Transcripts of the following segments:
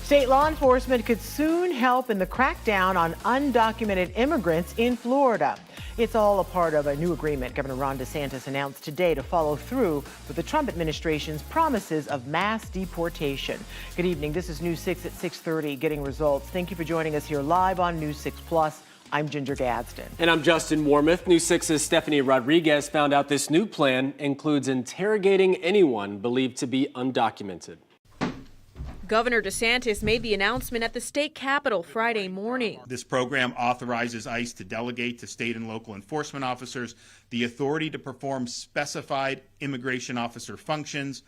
State law enforcement could soon help in the crackdown on undocumented immigrants in Florida. It's all a part of a new agreement Governor Ron DeSantis announced today to follow through with the Trump administration's promises of mass deportation. Good evening. This is News 6 at 6:30, getting results. Thank you for joining us here live on News 6 Plus. I'm Ginger Gadsden. And I'm Justin Warmoth. News 6's Stephanie Rodriguez found out this new plan includes interrogating anyone believed to be undocumented. Governor DeSantis made the announcement at the state capitol Friday morning. This program authorizes ICE to delegate to state and local enforcement officers the authority to perform specified immigration officer functions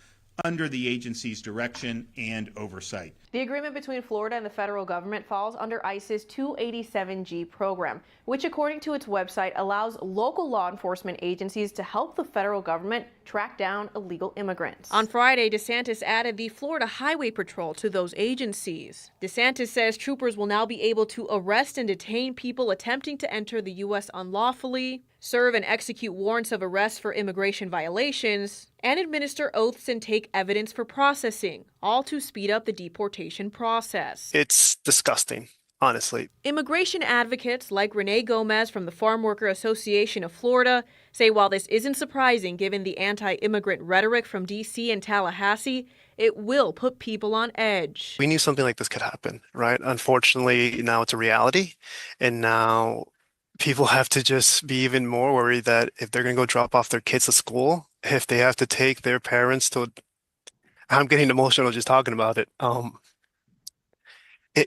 under the agency's direction and oversight. The agreement between Florida and the federal government falls under ICE's 287G program, which according to its website allows local law enforcement agencies to help the federal government track down illegal immigrants. On Friday, DeSantis added the Florida Highway Patrol to those agencies. DeSantis says troopers will now be able to arrest and detain people attempting to enter the U.S. unlawfully, serve and execute warrants of arrest for immigration violations, and administer oaths and take evidence for processing, all to speed up the deportation process. It's disgusting, honestly. Immigration advocates like Renee Gomez from the Farm Worker Association of Florida say while this isn't surprising given the anti-immigrant rhetoric from D.C. and Tallahassee, it will put people on edge. We knew something like this could happen, right? Unfortunately, now it's a reality, and now people have to just be even more worried that if they're going to go drop off their kids to school, if they have to take their parents to, I'm getting emotional just talking about it.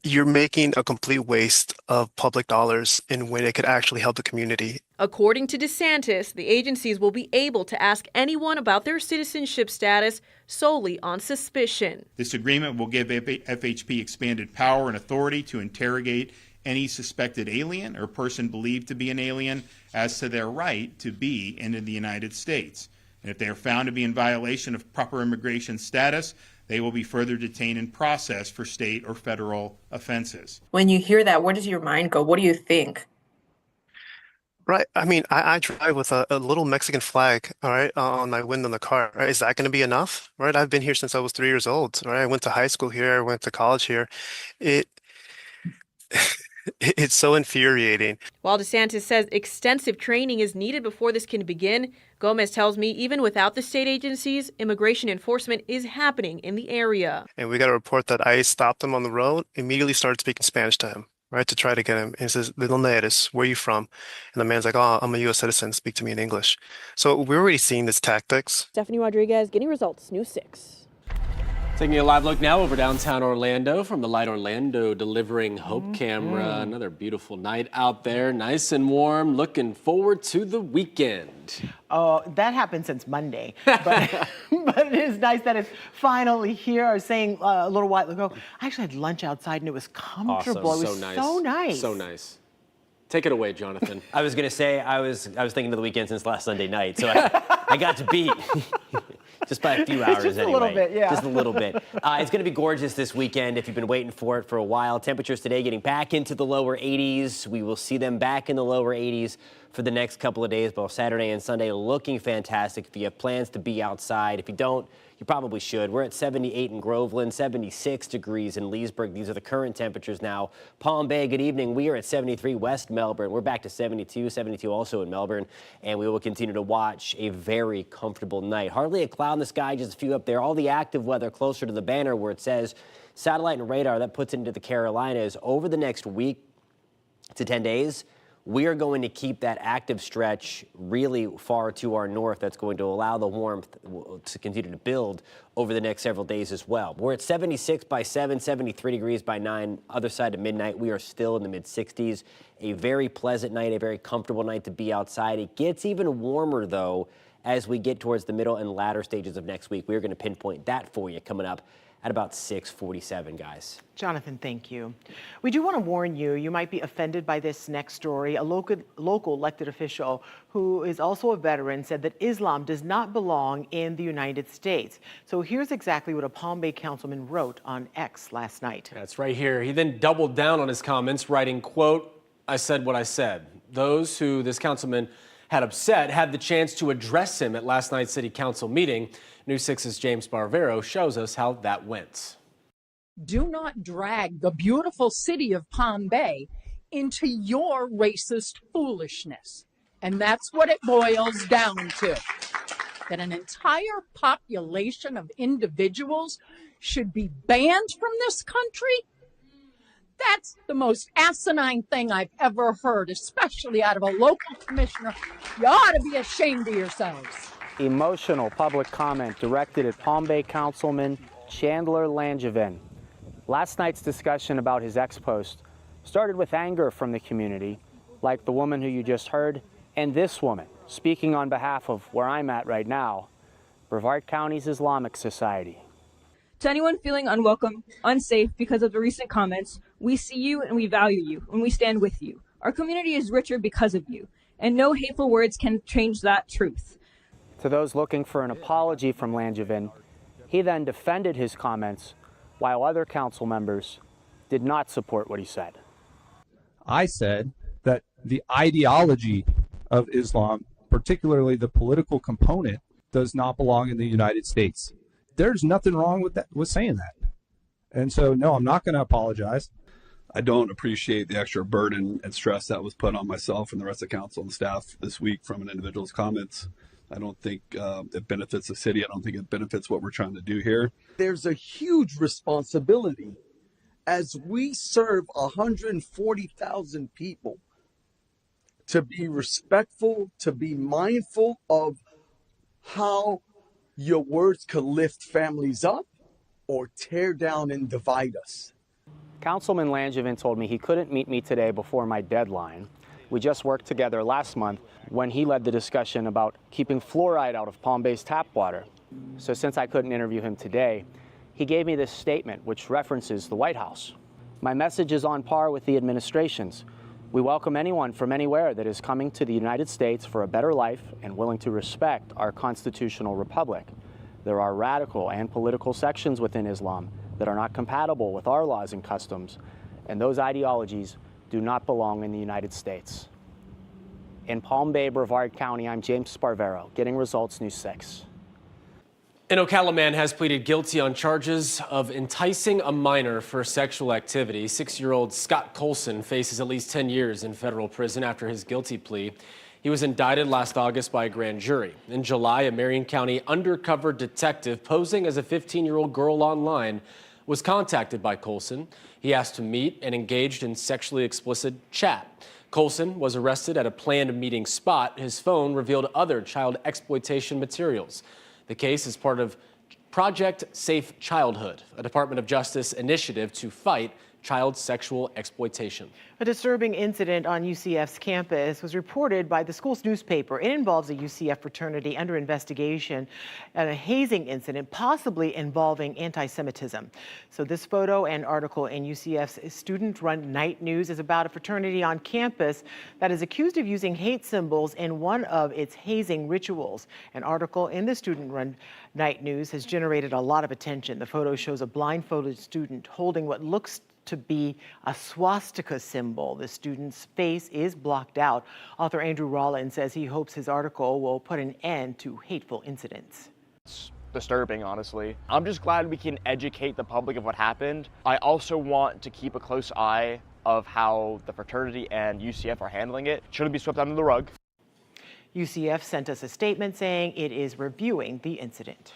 You're making a complete waste of public dollars in when it could actually help the community. According to DeSantis, the agencies will be able to ask anyone about their citizenship status solely on suspicion. This agreement will give FHP expanded power and authority to interrogate any suspected alien or person believed to be an alien as to their right to be in the United States. And if they are found to be in violation of proper immigration status, they will be further detained and processed for state or federal offenses. When you hear that, where does your mind go? What do you think? Right. I mean, I drive with a little Mexican flag, all right, on my window in the car. Right? Is that going to be enough? Right. I've been here since I was 3 years old. Right. I went to high school here. I went to college here. It's so infuriating. While DeSantis says extensive training is needed before this can begin, Gomez tells me even without the state agencies, immigration enforcement is happening in the area. And we got a report that ICE stopped him on the road, immediately started speaking Spanish to him, right, to try to get him. And he says, "¿De dónde eres? Where are you from?" And the man's like, "Oh, I'm a U.S. citizen. Speak to me in English." So we're already seeing this tactics. Stephanie Rodriguez, getting results, News 6. Taking a live look now over downtown Orlando from the Light Orlando Delivering Hope camera. Another beautiful night out there, nice and warm. Looking forward to the weekend. Oh, that happened since Monday, but, but it is nice that it's finally here. I was saying a little while ago, I actually had lunch outside and it was comfortable. Awesome. It was So nice. so nice. So nice. Take it away, Jonathan. I was going to say, I was thinking of the weekend since last Sunday night, so I got to beat just by a few hours Just anyway. a little bit, yeah. Just a little bit. It's going to be gorgeous this weekend if you've been waiting for it for a while. Temperatures today getting back into the lower 80s. We will see them back in the lower 80s for the next couple of days, both Saturday and Sunday, looking fantastic. If you have plans to be outside, if you don't, you probably should. We're at 78 in Groveland, 76 degrees in Leesburg. These are the current temperatures now. Palm Bay, good evening. We are at 73 West Melbourne. We're back to 72 also in Melbourne, and we will continue to watch a very comfortable night. Hardly a cloud in the sky, just a few up there. All the active weather closer to the banner where it says satellite and radar. That puts it into the Carolinas. Over the next week to 10 days, we are going to keep that active stretch really far to our north. That's going to allow the warmth to continue to build over the next several days as well. We're at 76 by 7, 73 degrees by 9. Other side of midnight, we are still in the mid-60s. A very pleasant night, a very comfortable night to be outside. It gets even warmer, though, as we get towards the middle and latter stages of next week. We're going to pinpoint that for you coming up at about 6:47, guys. Jonathan, thank you. We do want to warn you, you might be offended by this next story. A local elected official who is also a veteran said that Islam does not belong in the United States. So here's exactly what a Palm Bay councilman wrote on X last night. That's right here. He then doubled down on his comments, writing, quote, "I said what I said." Those who this councilman had upset had the chance to address him at last night's city council meeting. News 6's James Barbero shows us how that went. Do not drag the beautiful city of Palm Bay into your racist foolishness. And that's what it boils down to. That an entire population of individuals should be banned from this country? That's the most asinine thing I've ever heard, especially out of a local commissioner. You ought to be ashamed of yourselves. Emotional public comment directed at Palm Bay Councilman Chandler Langevin. Last night's discussion about his ex-post started with anger from the community, like the woman who you just heard, and this woman, speaking on behalf of where I'm at right now, Brevard County's Islamic Society. To anyone feeling unwelcome, unsafe because of the recent comments, we see you and we value you, and we stand with you. Our community is richer because of you, and no hateful words can change that truth. To those looking for an apology from Langevin, he then defended his comments while other council members did not support what he said. I said that the ideology of Islam, particularly the political component, does not belong in the United States. There's nothing wrong with that, with saying that. And so, no, I'm not going to apologize. I don't appreciate the extra burden and stress that was put on myself and the rest of council and staff this week from an individual's comments. I don't think it benefits the city. I don't think it benefits what we're trying to do here. There's a huge responsibility as we serve 140,000 people to be respectful, to be mindful of how your words could lift families up or tear down and divide us. Councilman Langevin told me he couldn't meet me today before my deadline. We just worked together last month when he led the discussion about keeping fluoride out of Palm Bay's tap water. So since I couldn't interview him today, he gave me this statement which references the White House. My message is on par with the administration's. We welcome anyone from anywhere that is coming to the United States for a better life and willing to respect our constitutional republic. There are radical and political sections within Islam that are not compatible with our laws and customs, and those ideologies do not belong in the United States. In Palm Bay, Brevard County, I'm James Sparvero, Getting Results News 6. An Ocala man has pleaded guilty on charges of enticing a minor for sexual activity. 6-year-old Scott Colson faces at least 10 years in federal prison after his guilty plea. He was indicted last August by a grand jury. In July, a Marion County undercover detective posing as a 15-year-old girl online was contacted by Colson. He asked to meet and engaged in sexually explicit chat. Colson was arrested at a planned meeting spot. His phone revealed other child exploitation materials. The case is part of Project Safe Childhood, a Department of Justice initiative to fight child sexual exploitation. A disturbing incident on UCF's campus was reported by the school's newspaper. It involves a UCF fraternity under investigation and a hazing incident possibly involving anti-Semitism. So this photo and article in UCF's student-run Night News is about a fraternity on campus that is accused of using hate symbols in one of its hazing rituals. An article in the student-run Night News has generated a lot of attention. The photo shows a blindfolded student holding what looks to be a swastika symbol. The student's face is blocked out. Author Andrew Rollins says he hopes his article will put an end to hateful incidents. It's disturbing, honestly. I'm just glad we can educate the public of what happened. I also want to keep a close eye of how the fraternity and UCF are handling it. Shouldn't be swept under the rug. UCF sent us a statement saying it is reviewing the incident.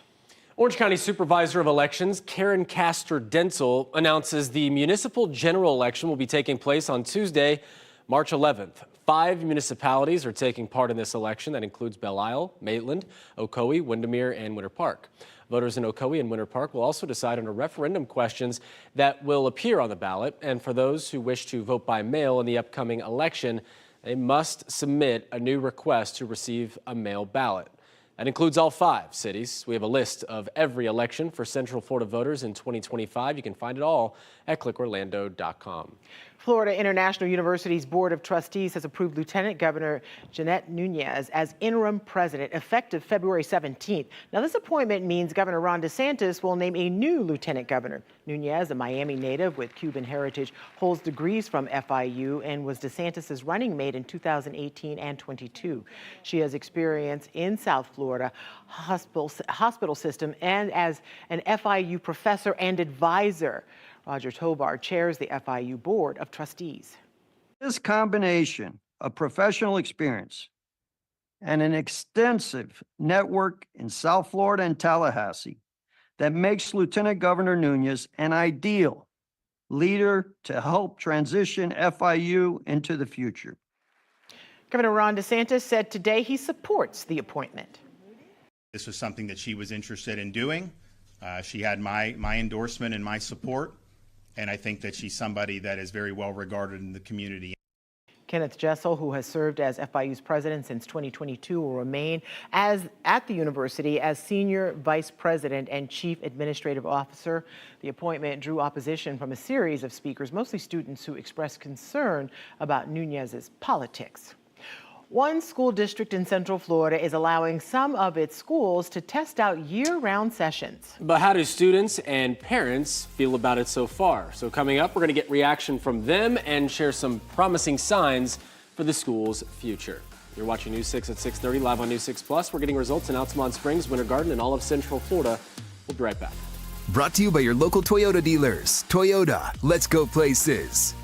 Orange County Supervisor of Elections Karen Castor-Denzel announces the municipal general election will be taking place on Tuesday, March 11th. 5 municipalities are taking part in this election. That includes Belle Isle, Maitland, Ocoee, Windermere, and Winter Park. Voters in Ocoee and Winter Park will also decide on referendum questions that will appear on the ballot. And for those who wish to vote by mail in the upcoming election, they must submit a new request to receive a mail ballot. That includes all 5 cities. We have a list of every election for Central Florida voters in 2025. You can find it all at clickorlando.com. Florida International University's Board of Trustees has approved Lieutenant Governor Jeanette Nunez as interim president effective February 17th. Now, this appointment means Governor Ron DeSantis will name a new lieutenant governor. Nunez, a Miami native with Cuban heritage, holds degrees from FIU and was DeSantis' running mate in 2018 and 22. She has experience in South Florida Florida hospital system and as an FIU professor and advisor. Roger Tobar chairs the FIU Board of Trustees. This combination of professional experience and an extensive network in South Florida and Tallahassee that makes Lieutenant Governor Nunes an ideal leader to help transition FIU into the future. Governor Ron DeSantis said today he supports the appointment. This was something that she was interested in doing. She had my endorsement and my support, and I think that she's somebody that is very well regarded in the community. Kenneth Jessel, who has served as FIU's president since 2022, will remain at the university as senior vice president and chief administrative officer. The appointment drew opposition from a series of speakers, mostly students who expressed concern about Nunes's politics. One school district in Central Florida is allowing some of its schools to test out year-round sessions. But how do students and parents feel about it so far? So coming up, we're going to get reaction from them and share some promising signs for the school's future. You're watching News 6 at 6:30 live on News 6 Plus. We're getting results in Altamont Springs, Winter Garden, and all of Central Florida. We'll be right back. Brought to you by your local Toyota dealers. Toyota, let's go places.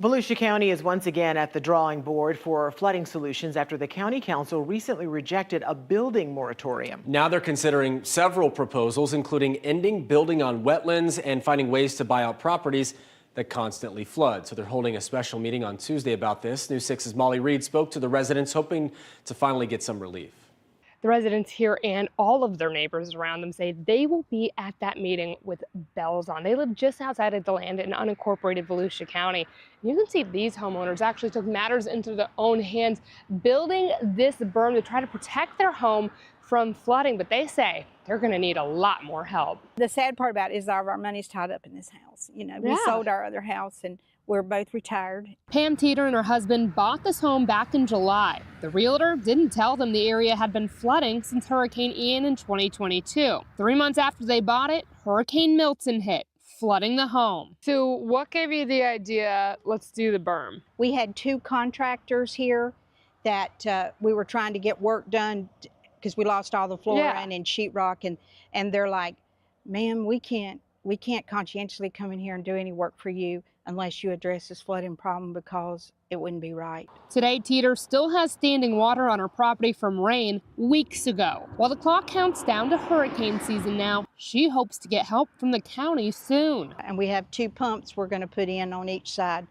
Volusia County is once again at the drawing board for flooding solutions after the county council recently rejected a building moratorium. Now they're considering several proposals, including ending building on wetlands and finding ways to buy out properties that constantly flood. So they're holding a special meeting on Tuesday about this. News 6's Molly Reed spoke to the residents, hoping to finally get some relief. The residents here and all of their neighbors around them say they will be at that meeting with bells on. They live just outside of DeLand in unincorporated Volusia County. You can see these homeowners actually took matters into their own hands, building this berm to try to protect their home from flooding, but they say they're going to need a lot more help. The sad part about it is all of our money's tied up in this house. You know, we sold our other house and we're both retired. Pam Teeter and her husband bought this home back in July. The realtor didn't tell them the area had been flooding since Hurricane Ian in 2022. 3 months after they bought it, Hurricane Milton hit, flooding the home. So what gave you the idea, let's do the berm? We had two contractors here that we were trying to get work done because we lost all the flooring and sheetrock, and they're like, ma'am, we can't conscientiously come in here and do any work for you unless you address this flooding problem, because it wouldn't be right. Today, Teeter still has standing water on her property from rain weeks ago. While the clock counts down to hurricane season now, she hopes to get help from the county soon. And we have 2 pumps we're going to put in on each side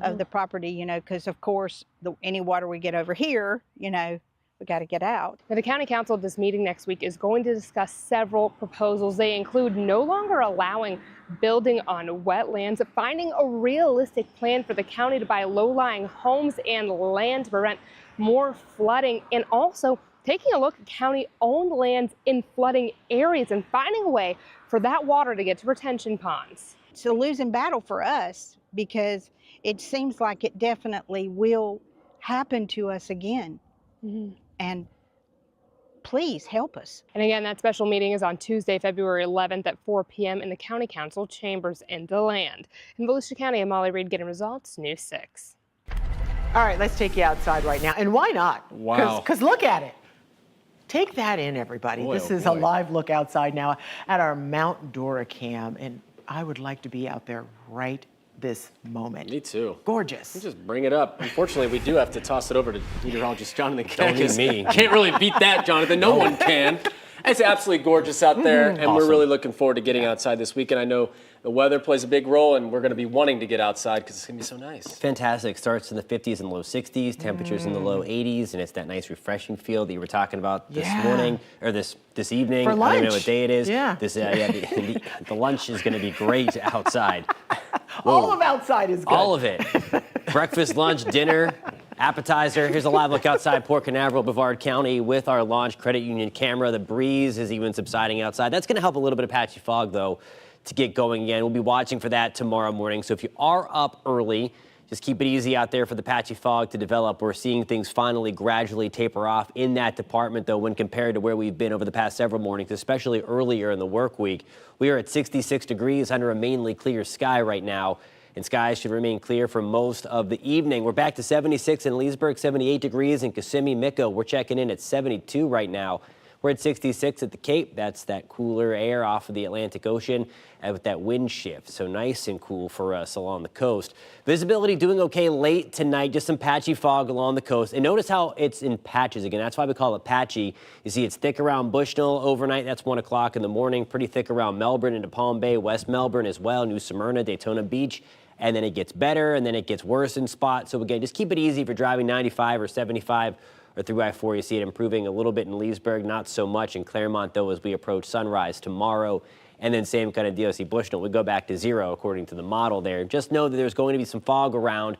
of the property, you know, because of course any water we get over here, you know, we got to get out. Now, the county council at this meeting next week is going to discuss several proposals. They include no longer allowing building on wetlands, finding a realistic plan for the county to buy low-lying homes and land to prevent more flooding, and also taking a look at county-owned lands in flooding areas and finding a way for that water to get to retention ponds. It's a losing battle for us because it seems like it definitely will happen to us again. And please help us. And again, that special meeting is on Tuesday, February 11th at 4 p.m. in the county council chambers in DeLand. In Volusia County, I'm Molly Reed getting results, News 6. All right, let's take you outside right now. And why not? Wow. Because look at it. Take that in, everybody. Boy, this oh is boy. a live look outside now at our Mount Dora cam. And I would like to be out there right this moment. Me too. Gorgeous. You just bring it up. Unfortunately, we do have to toss it over to meteorologist Jonathan. Don't need me. Can't really beat that, Jonathan. No one can. It's absolutely gorgeous out there, and we're really looking forward to getting outside this weekend. I know the weather plays a big role, and we're going to be wanting to get outside because it's going to be so nice. Fantastic. Starts in the 50s and low 60s, temperatures in the low 80s, and it's that nice refreshing feel that you were talking about this morning or this evening. For I don't lunch. even know what day it is. Yeah. The lunch is going to be great outside. All of outside is good. All of it. Breakfast, lunch, dinner, appetizer. Here's a live look outside Port Canaveral, Brevard County with our Launch Credit Union camera. The breeze is even subsiding outside. That's going to help a little bit of patchy fog, though, to get going again. We'll be watching for that tomorrow morning. So if you are up early, just keep it easy out there for the patchy fog to develop. We're seeing things finally gradually taper off in that department, though, when compared to where we've been over the past several mornings, especially earlier in the work week. We are at 66 degrees under a mainly clear sky right now, and skies should remain clear for most of the evening. We're back to 76 in Leesburg, 78 degrees in Kissimmee, Micco. We're checking in at 72 right now. We're at 66 at the Cape. That's that cooler air off of the Atlantic Ocean and with that wind shift. So nice and cool for us along the coast. Visibility doing okay late tonight. Just some patchy fog along the coast. And notice how it's in patches again. That's why we call it patchy. You see it's thick around Bushnell overnight. That's 1 o'clock in the morning. Pretty thick around Melbourne into Palm Bay, West Melbourne as well. New Smyrna, Daytona Beach. And then it gets better and then it gets worse in spots. So again, just keep it easy if you're driving 95 or 75 or through I-4. You see it improving a little bit in Leesburg, not so much in Claremont, though, as we approach sunrise tomorrow. And then same kind of deal. See, Bushnell would go back to 0 according to the model there. Just know that there's going to be some fog around,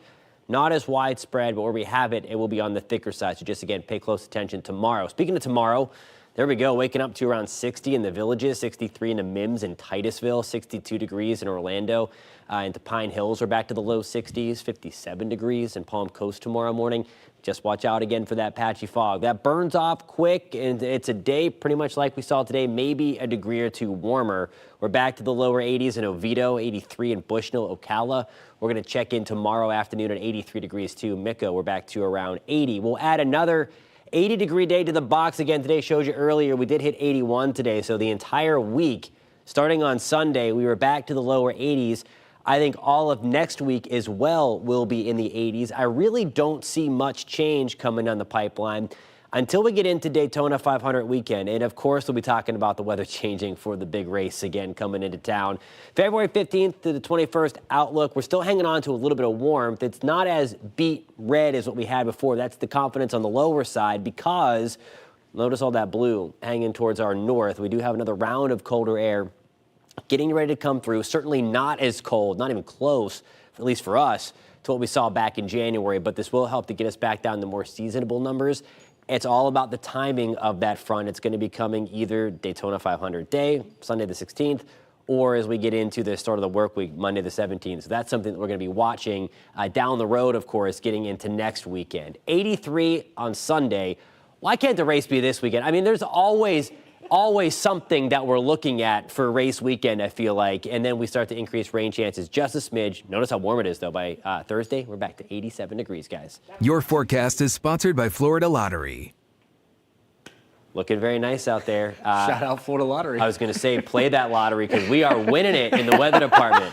not as widespread, but where we have it, it will be on the thicker side. So just, again, pay close attention tomorrow. Speaking of tomorrow, there we go, waking up to around 60 in the Villages, 63 into Mims and Titusville, 62 degrees in Orlando. Into Pine Hills, we're back to the low 60s, 57 degrees in Palm Coast tomorrow morning. Just watch out again for that patchy fog. That burns off quick, and it's a day pretty much like we saw today, maybe a degree or two warmer. We're back to the lower 80s in Oviedo, 83 in Bushnell, Ocala. We're going to check in tomorrow afternoon at 83 degrees too. Micco, we're back to around 80. We'll add another 80-degree day to the box again today. Showed you earlier, we did hit 81 today, so the entire week, starting on Sunday, we were back to the lower 80s. I think all of next week as well will be in the 80s. I really don't see much change coming down the pipeline until we get into Daytona 500 weekend. And of course, we'll be talking about the weather changing for the big race again coming into town. February 15th to the 21st outlook. We're still hanging on to a little bit of warmth. It's not as beat red as what we had before. That's the confidence on the lower side because notice all that blue hanging towards our north. We do have another round of colder air getting ready to come through. Certainly not as cold, not even close, at least for us, to what we saw back in January. But this will help to get us back down to more seasonable numbers. It's all about the timing of that front. It's going to be coming either Daytona 500 day, Sunday the 16th, or as we get into the start of the work week, Monday the 17th. So that's something that we're going to be watching down the road, of course, getting into next weekend. 83 on Sunday. Why can't the race be this weekend? I mean, there's always always something that we're looking at for race weekend, I feel like. And then we start to increase rain chances just a smidge. Notice how warm it is, though. By Thursday, we're back to 87 degrees, guys. Your forecast is sponsored by Florida Lottery. Looking very nice out there. Shout out Florida Lottery. I was going to say, play that lottery because we are winning it in the weather department.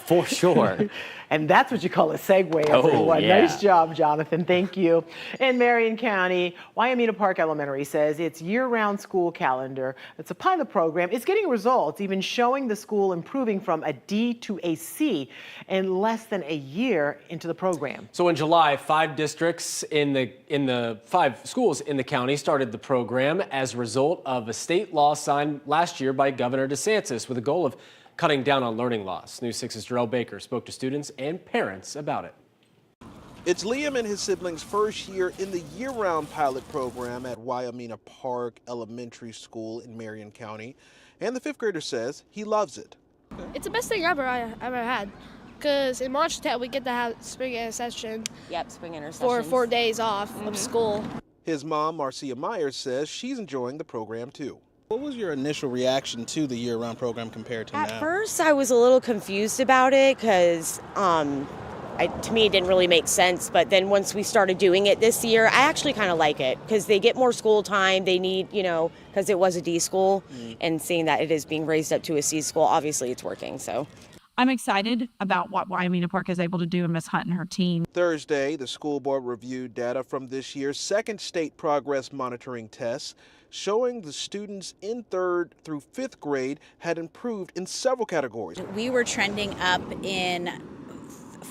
For sure. And that's what you call a segue, everyone. Yeah. Nice job, Jonathan. Thank you. In Marion County, Wyoming Park Elementary says its year-round school calendar, it's a pilot program, is getting results, even showing the school improving from a D to a C in less than a year into the program. So in July, 5 districts in the 5 schools in the county started the program as a result of a state law signed last year by Governor DeSantis with a goal of cutting down on learning loss. News 6's Jarrell Baker spoke to students and parents about it. It's Liam and his siblings' first year in the year-round pilot program at Wyoming Park Elementary School in Marion County, and the 5th grader says he loves it. It's the best thing I ever had, because in March 10th we get to have spring intersession. Yep, spring intersession. For 4 days off of school. His mom, Marcia Myers, says she's enjoying the program too. What was your initial reaction to the year-round program compared to now? At first, I was a little confused about it because to me it didn't really make sense. But then once we started doing it this year, I actually kind of like it because they get more school time. They need, because it was a D school, and seeing that it is being raised up to a C school, obviously it's working. So I'm excited about what Wyoming Park is able to do and Ms. Hunt and her team. Thursday, the school board reviewed data from this year's second state progress monitoring test, showing the students in 3rd through 5th grade had improved in several categories. We were trending up in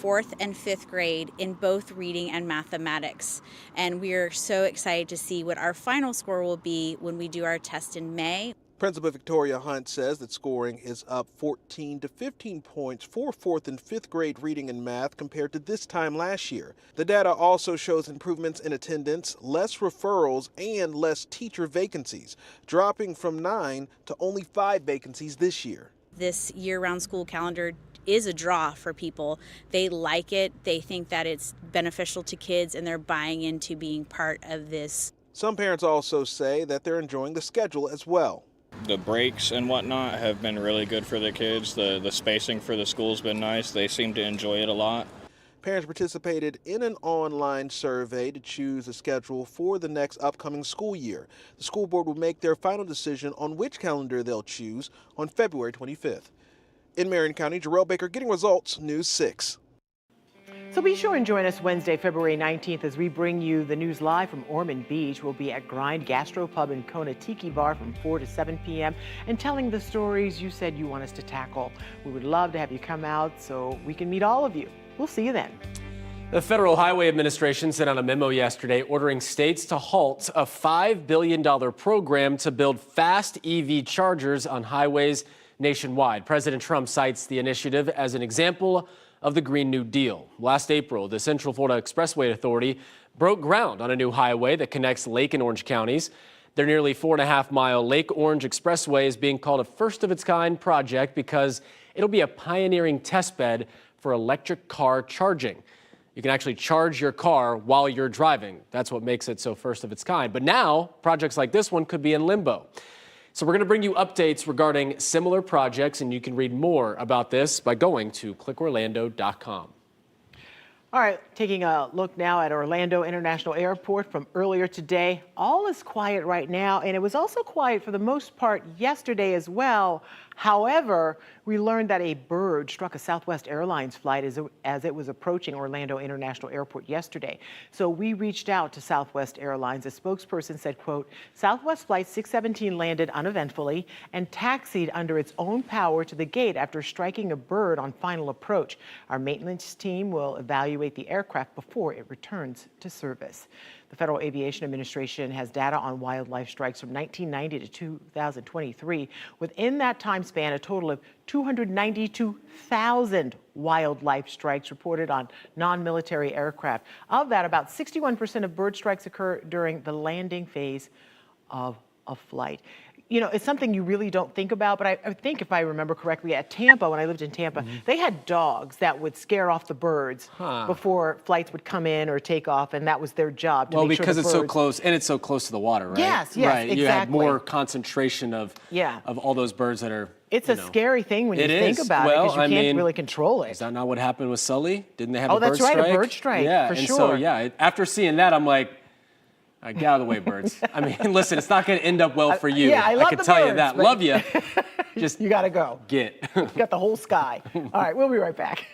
4th and 5th grade in both reading and mathematics. And we're so excited to see what our final score will be when we do our test in May. Principal Victoria Hunt says that scoring is up 14 to 15 points for 4th and 5th grade reading and math compared to this time last year. The data also shows improvements in attendance, less referrals, and less teacher vacancies, dropping from 9 to only 5 vacancies this year. This year-round school calendar is a draw for people. They like it, they think that it's beneficial to kids, and they're buying into being part of this. Some parents also say that they're enjoying the schedule as well. The breaks and whatnot have been really good for the kids. The spacing for the school's been nice. They seem to enjoy it a lot. Parents participated in an online survey to choose a schedule for the next upcoming school year. The school board will make their final decision on which calendar they'll choose on February 25th. In Marion County, Jarrell Baker getting results, News 6. So be sure and join us Wednesday, February 19th as we bring you the news live from Ormond Beach. We'll be at Grind Gastro Pub and Kona Tiki Bar from 4 to 7 p.m. and telling the stories you said you want us to tackle. We would love to have you come out so we can meet all of you. We'll see you then. The Federal Highway Administration sent out a memo yesterday ordering states to halt a $5 billion program to build fast EV chargers on highways nationwide. President Trump cites the initiative as an example of the Green New Deal. Last April, the Central Florida Expressway Authority broke ground on a new highway that connects Lake and Orange counties. Their nearly 4.5-mile Lake Orange Expressway is being called a first-of-its-kind project because it'll be a pioneering testbed for electric car charging. You can actually charge your car while you're driving. That's what makes it so first of its kind. But now, projects like this one could be in limbo. So we're going to bring you updates regarding similar projects, and you can read more about this by going to clickorlando.com. All right, taking a look now at Orlando International Airport from earlier today. All is quiet right now, and it was also quiet for the most part yesterday as well. However, we learned that a bird struck a Southwest Airlines flight as it was approaching Orlando International Airport yesterday. So we reached out to Southwest Airlines. A spokesperson said, quote, Southwest Flight 617 landed uneventfully and taxied under its own power to the gate after striking a bird on final approach. Our maintenance team will evaluate the aircraft before it returns to service. The Federal Aviation Administration has data on wildlife strikes from 1990 to 2023. Within that time span, a total of 292,000 wildlife strikes reported on non-military aircraft. Of that, about 61% of bird strikes occur during the landing phase of a flight. it's something you really don't think about, but I think if I remember correctly, at Tampa, when I lived in Tampa, they had dogs that would scare off the birds before flights would come in or take off, and that was their job to make sure because the it's so birds- close, and it's so close to the water, right? Yes, right. You had exactly. more concentration of all those birds that are. It's a scary thing when you think about it, because you can't really control it. Is that not what happened with Sully? Didn't they have Oh, a bird that's strike? right, a bird strike, Yeah, for and sure. so, after seeing that, I'm like, all right, get out of the way, birds. I mean, listen, it's not going to end up well for you. Yeah, I love can the tell you birds, that. but- Love you. Just you got to go. Get. You got the whole sky. All right, we'll be right back.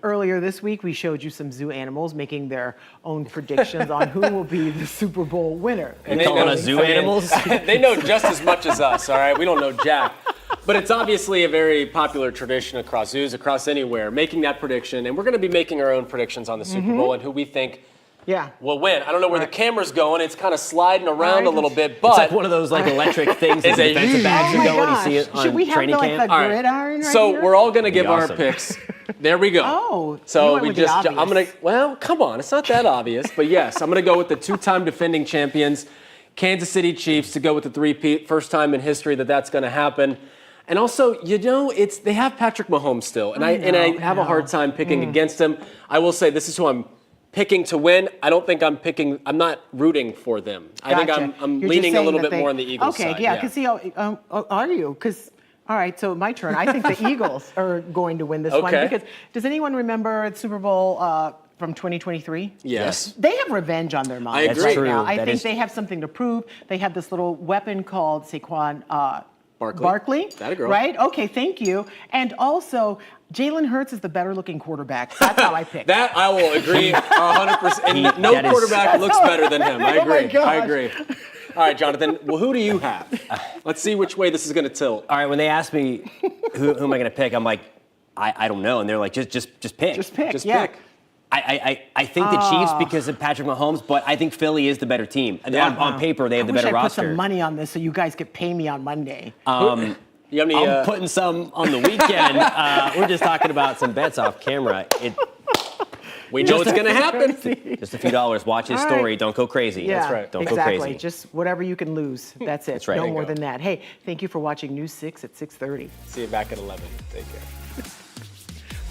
Earlier this week, we showed you some zoo animals making their own predictions on who will be the Super Bowl winner. And they calling us zoo animals? They know just as much as us, all right? We don't know jack. But it's obviously a very popular tradition across zoos, across anywhere, making that prediction. And we're going to be making our own predictions on the Super Bowl and who we think will win. I don't know where the camera's going. It's kind of sliding around a little bit, but... It's like one of those electric things that defensive backs are going. You see it on training camp. All right. So we're all going to give our picks. There we go. Oh, so I'm going to, well, come on. It's not that obvious. But yes, I'm going to go with the two-time defending champions, Kansas City Chiefs, to go with the three-peat. First time in history that's going to happen. And also, they have Patrick Mahomes still. And I have a hard time picking against him. I will say this is who I'm picking to win. I don't think I'm not rooting for them. I think I'm leaning a little bit more on the Eagles side. Okay, because are you? Because, all right, so my turn. I think the Eagles are going to win this one. Because does anyone remember the Super Bowl from 2023? Yes. They have revenge on their minds. I agree. Right now. I think they have something to prove. They have this little weapon called Saquon Barkley. That a girl. Right? Okay, thank you. And also, Jalen Hurts is the better looking quarterback. That's how I pick. That I will agree 100%. And no quarterback looks better than him. I agree. I agree. All right, Jonathan. Well, who do you have? Let's see which way this is going to tilt. All right. When they ask me who am I going to pick, I'm like, I don't know. And they're like, just pick. Just pick. Just yeah. pick. I think the Chiefs because of Patrick Mahomes, but I think Philly is the better team. On paper, they have the better I roster. put some money on this so you guys could pay me on Monday. I'm putting some on the weekend. We're just talking about some bets off camera. We know it's going to happen. Just a few dollars. Watch his All story. right. Don't go crazy. Yeah, That's right. Don't exactly. go crazy. Just whatever you can lose. That's it. That's right. No There you more go. than that. Hey, thank you for watching News 6 at 6:30. See you back at 11. Take care.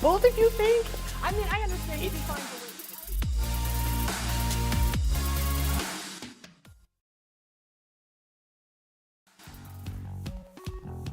Both of you think? I mean, I understand if you find